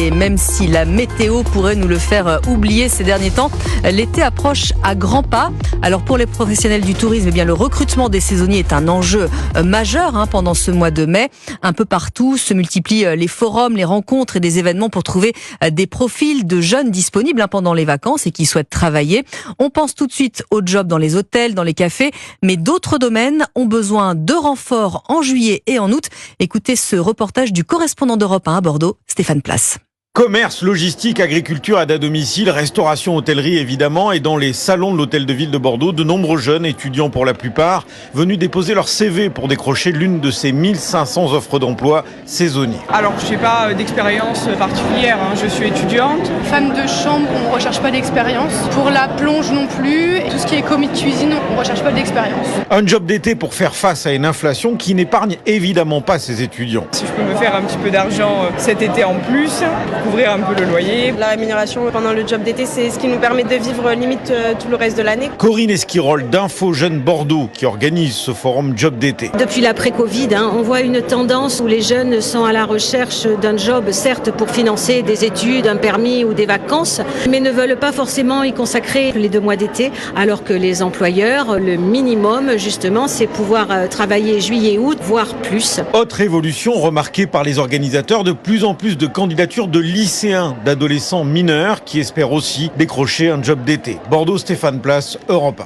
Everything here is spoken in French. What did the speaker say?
aider, même si la météo pourrait nous le faire oublier ces derniers temps. L'été approche à grands pas. Alors pour les professionnels du tourisme, eh bien, le recrutement des saisonniers est un enjeu majeur pendant ce mois de mai. Un peu partout se multiplient les forums, les rencontres et des événements pour trouver des profils de jeunes disponibles pendant les vacances et qui souhaitent travailler. On pense tout de suite aux jobs dans les hôtels, dans les cafés, mais d'autres domaines ont besoin de renforts en juillet et en août. Écoutez ce reportage du correspondant d'Europe 1 à Bordeaux, Stéphane Place. Commerce, logistique, agriculture, aide à domicile, restauration, hôtellerie évidemment, et dans les salons de l'hôtel de ville de Bordeaux, de nombreux jeunes, étudiants pour la plupart, venus déposer leur CV pour décrocher l'une de ces 1500 offres d'emploi saisonniers. Alors je n'ai pas d'expérience particulière, je suis étudiante. Femme de chambre, on ne recherche pas d'expérience. Pour la plonge non plus, tout ce qui est commis de cuisine, on ne recherche pas d'expérience. Un job d'été pour faire face à une inflation qui n'épargne évidemment pas ses étudiants. Si je peux me faire un petit peu d'argent cet été en plus, couvrir un peu le loyer. La rémunération pendant le job d'été, c'est ce qui nous permet de vivre limite tout le reste de l'année. Corinne Esquirol d'Info Jeunes Bordeaux qui organise ce forum job d'été. Depuis l'après-Covid, on voit une tendance où les jeunes sont à la recherche d'un job, certes pour financer des études, un permis ou des vacances, mais ne veulent pas forcément y consacrer les 2 mois d'été, alors que les employeurs, le minimum justement, c'est pouvoir travailler juillet-août, voire plus. Autre évolution remarquée par les organisateurs, de plus en plus de candidatures de lycéens, d'adolescents mineurs qui espèrent aussi décrocher un job d'été. Bordeaux, Stéphane Place, Europe 1.